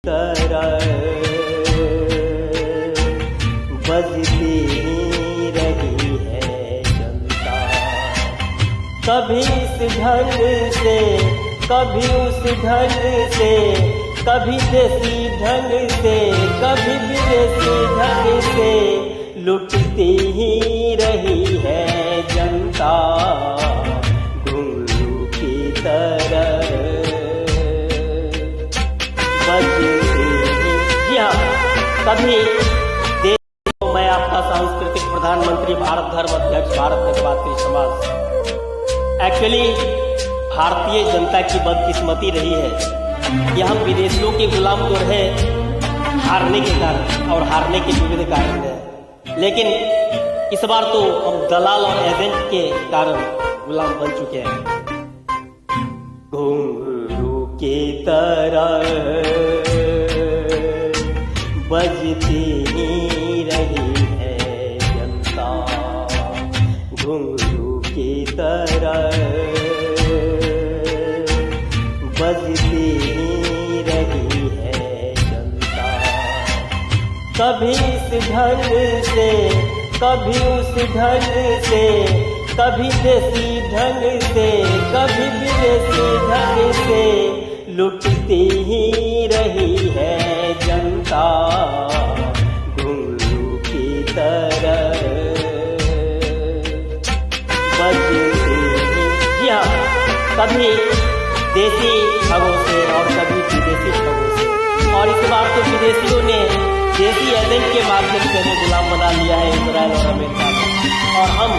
तरह बजती रही है जनता, कभी इस ढंग से कभी उस ढंग से, कभी देसी ढंग से कभी विदेशी ढंग से, लुटती ही रही है जनता घुंघरू की तरह बजती। जी हाँ, कभी मैं आपका सांस्कृतिक प्रधानमंत्री, भारत धर्म अध्यक्ष, भारत निर्वाचित समाज, एक्चुअली भारतीय जनता की बदकिस्मती रही है कि हम विदेशियों के गुलाम तो रहे हारने के कारण, और हारने के विविध कारण है, लेकिन इस बार तो हम दलाल और एजेंट के कारण गुलाम बन चुके हैं। घुंघरू की तरह बजती रही है जनता, घुंघरू की तरह बजती रही है जनता, कभी इस ढंग से कभी उस ढंग से, कभी देसी ढंग से कभी विदेशी ढंग से, लुटती ही रही है जनता घुंघरू की तरह बजती। जी हाँ, कभी देसी ठगों से और कभी विदेशी ठगों से, और इस बार तो विदेशियों ने देसी एजेंट के माध्यम से हमें गुलाम बना लिया है इजराइल और अमेरिका में, और हम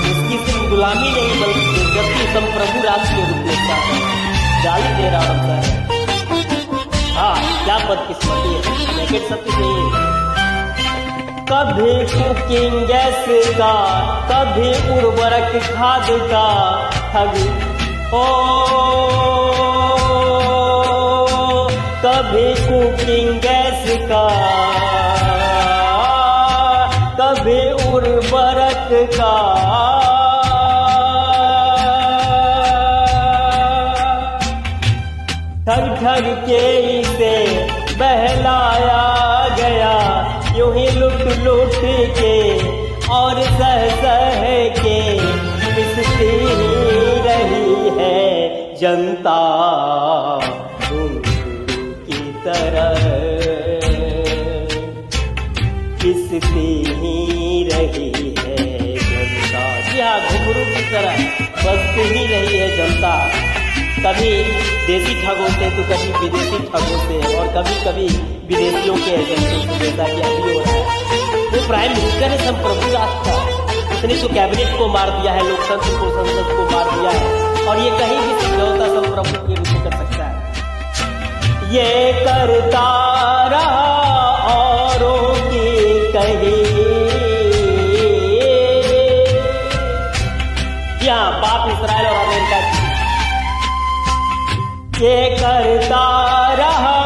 इसकी सिर्फ गुलामी नहीं बल्कि जबकि संप्रभु राष्ट्र के रूप में गाली दे रहा होता है। हाँ, क्या बदकिस्मती है, लेकिन सत्य नहीं है। कभी कुकिंग गैस का, कभी उर्वरक खाद का ठग, कभी कुकिंग गैस का, कभी उर्वरक का, ठग ठग के इसे बहलाया गया, यूं ही लुट लुट के और सह सह के पिसती रही है जनता घुंघरू की तरह पिसती रही है जनता। जी हाँ, घुंघरू की तरह बजती ही रही है जनता, कभी देसी ठगों से तो कभी विदेशी ठगों से, और कभी कभी विदेशियों के एजेंटों से, जैसा कि अभी हो रहा है। वो प्राइम मिनिस्टर है संप्रभु राष्ट्र का, उसने तो कैबिनेट को मार दिया है, लोकतंत्र को, संसद को मार दिया है, और ये कहीं भी समझौता संप्रभु के रूप में कर सकता है। ये करता रहा औरों की कही, यहाँ बाप इजराइल और अमेरिका की, ये करता रहा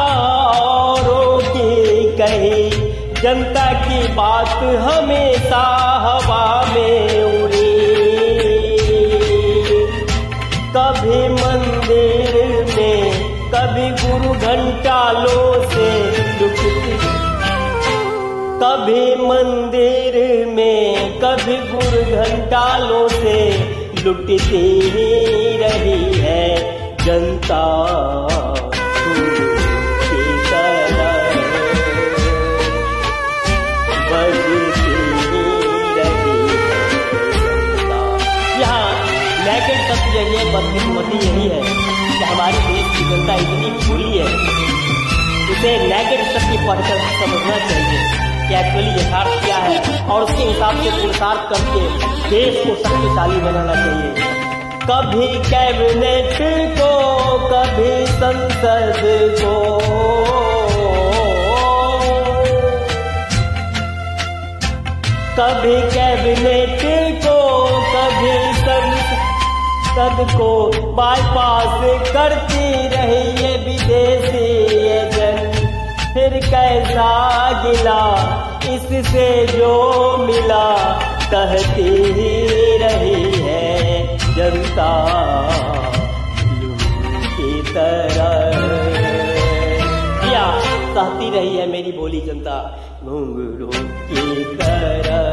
औरों की कही, जनता की बात हमेशा हवा में उड़ी, कभी मंदिर में कभी गुरु घंटालों से लुटती, कभी मंदिर में कभी गुरु घंटालों से लुटती रही है जनता की तरह बजती रही है जनता। यहाँ नेकेड सत्य यही है, बदकिस्मती यही है कि हमारे देश की जनता इतनी बुरी है, इसे नेकेड सत्य पढ़कर समझना चाहिए कि एक्चुअली यथार्थ क्या है, और उसके हिसाब से पुरुषार्थ करके देश को शक्तिशाली बनाना चाहिए। कभी कैबिनेट को, कभी संसद को, कभी कैबिनेट को, कभी संसद को बाईपास करती रही है विदेशी एजेंट, फिर कैसा गिला इससे जो मिला, कहती ही रही है जनता की तरह। सहती रही है मेरी भोली जनता। घुंघरू की तरह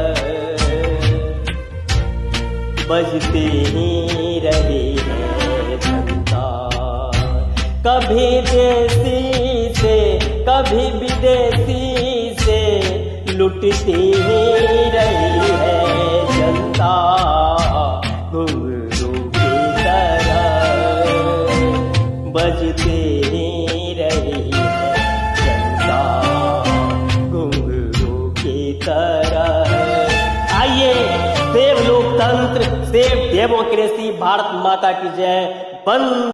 बजती ही रही है जनता, कभी देसी से कभी विदेशी से लुटती ही रही है जनता। घुंघरू की तरह बजती ही रही है जनता, घुंघरू की तरह। आइए, सेव लोकतंत्र, सेव डेमोक्रेसी, भारत माता की जय। बंद